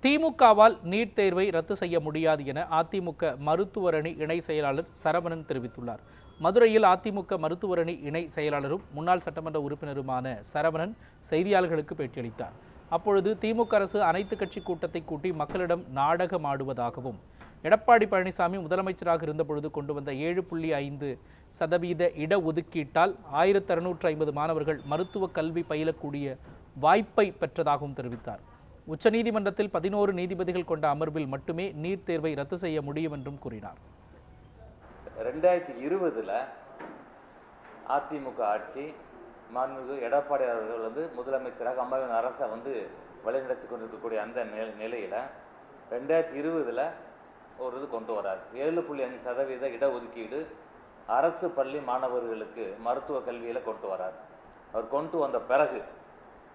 திமுகவால் NEET தேர்வை ரத்து செய்ய முடியாது என அதிமுக மருத்துவரணி இணை செயலாளர் சரவணன் தெரிவித்துள்ளார். மதுரையில் அதிமுக மருத்துவரணி இணை செயலாளரும் முன்னாள் சட்டமன்ற உறுப்பினருமான சரவணன் செய்தியாளர்களுக்கு பேட்டியளித்தார். அப்பொழுது திமுக அரசு அனைத்து கட்சி கூட்டத்தை கூட்டி மக்களிடம் நாடகம் ஆடுவதாகவும், எடப்பாடி பழனிசாமி முதலமைச்சராக இருந்தபொழுது கொண்டு வந்த 7.5% இடஒதுக்கீட்டால் 1650 மாணவர்கள் மருத்துவ கல்வி பயிலக்கூடிய வாய்ப்பை பெற்றதாகவும் தெரிவித்தார். உச்சநீதிமன்றத்தில் 11 நீதிபதிகள் கொண்ட அமர்வில் மட்டுமே நீட் தேர்வை ரத்து செய்ய முடியும் என்றும் கூறினார். 2020 அதிமுக ஆட்சி மாண்புமிகு எடப்பாடி அவர்கள் முதலமைச்சராக அம்மாவின் அரசை வழிநடத்தி கொண்டிருக்கக்கூடிய அந்த நிலையில் 2020 ஒரு இது கொண்டு வரார். 7.5% இடஒதுக்கீடு அரசு பள்ளி மாணவர்களுக்கு மருத்துவ கல்வியில் கொண்டு வரார். அவர் கொண்டு வந்த பிறகு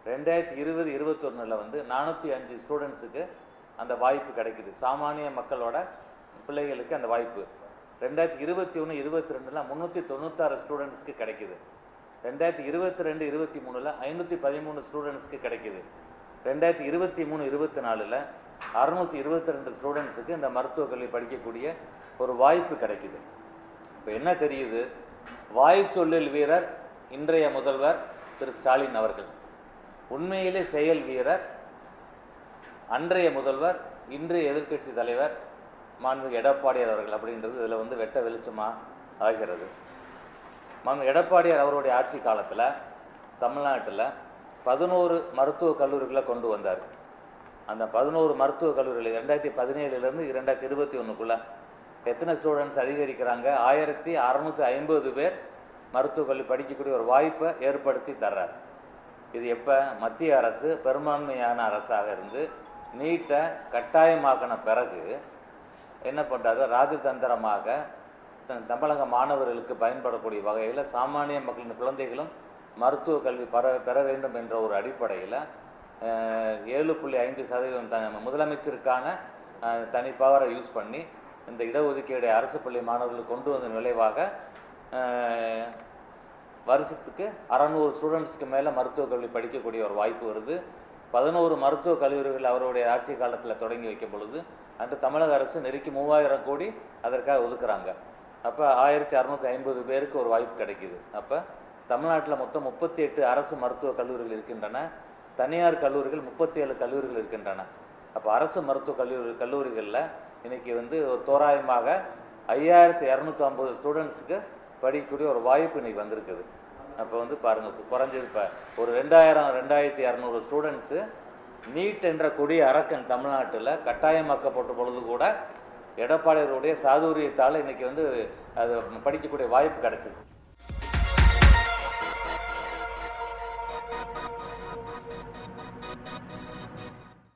2020-21 405 ஸ்டூடெண்ட்ஸுக்கு அந்த வாய்ப்பு கிடைக்குது. சாமானிய மக்களோட பிள்ளைகளுக்கு அந்த வாய்ப்பு 2021-22 396 ஸ்டூடெண்ட்ஸ்க்கு கிடைக்குது. 2022-23 513 ஸ்டூடெண்ட்ஸ்க்கு கிடைக்குது. 2023-24 622 ஸ்டூடெண்ட்ஸுக்கு இந்த மருத்துவ கல்வி படிக்கக்கூடிய ஒரு வாய்ப்பு கிடைக்குது. இப்போ என்ன தெரியுது? வாய் சொல்லில் வீரர் இன்றைய முதல்வர் திரு ஸ்டாலின் அவர்கள், உண்மையிலே செயல் வீரர் அன்றைய முதல்வர் இன்றைய எதிர்க்கட்சி தலைவர் மாண்புமிகு எடப்பாடியார் அவர்கள் அப்படின்றது இதில் வெட்ட வெளிச்சமாக ஆகிறது. மாண்புமிகு எடப்பாடியார் அவருடைய ஆட்சி காலத்தில் தமிழ்நாட்டில் 11 மருத்துவக் கல்லூரிகளை கொண்டு வந்தார். அந்த 11 மருத்துவக் கல்லூரிகள் 2017 2021 எத்தனை ஸ்டூடெண்ட்ஸ் அதிகரிக்கிறாங்க? 1650 பேர் மருத்துவக் கல்வி படிக்கக்கூடிய ஒரு வாய்ப்பை ஏற்படுத்தி தர்றார். இது எப்போ? மத்திய அரசு பெரும்பான்மையான அரசாக இருந்து நீட்டை கட்டாயமாக்கின பிறகு என்ன பண்ணுறாரு? ராஜதந்திரமாக தமிழக மாணவர்களுக்கு பயன்படக்கூடிய வகையில் சாமானிய மக்களின் குழந்தைகளும் மருத்துவ கல்வி பெற வேண்டும் என்ற ஒரு அடிப்படையில் 7.5% முதலமைச்சருக்கான தனி பவரை யூஸ் பண்ணி இந்த இடஒதுக்கீடு அரசு பள்ளி மாணவர்களுக்கு கொண்டு வந்த விளைவாக வருஷத்துக்கு 600 ஸ்டூடெண்ட்ஸ்க்கு மேலே மருத்துவ கல்வி படிக்கக்கூடிய ஒரு வாய்ப்பு வருது. 11 மருத்துவக் கல்லூரிகள் அவருடைய ஆட்சி காலத்தில் தொடங்கி வைக்கும் பொழுது அன்று தமிழக அரசு நெருக்கி 3000 கோடி அதற்காக ஒதுக்குறாங்க. அப்போ 1650 பேருக்கு ஒரு வாய்ப்பு கிடைக்குது. அப்போ தமிழ்நாட்டில் மொத்தம் 38 அரசு மருத்துவக் கல்லூரிகள் இருக்கின்றன. தனியார் கல்லூரிகள் 37 கல்லூரிகள் இருக்கின்றன. அப்போ அரசு மருத்துவ கல்லூரிகளில் இன்னைக்கு ஒரு தோராயமாக 5250 ஸ்டூடெண்ட்ஸுக்கு படிக்கக்கூடிய ஒரு வாய்ப்பு இன்னைக்கு வந்திருக்குது. அப்போ பாருங்கள், குறைஞ்சது இப்போ ஒரு 2200 ஸ்டூடெண்ட்ஸு நீட் என்ற கொடிய அரக்கன் தமிழ்நாட்டில் கட்டாயமாக்கப்பட்ட பொழுது கூட எடப்பாடியாருடைய சாதுரியத்தால் இன்னைக்கு அது படிக்கக்கூடிய வாய்ப்பு கிடைச்சிது.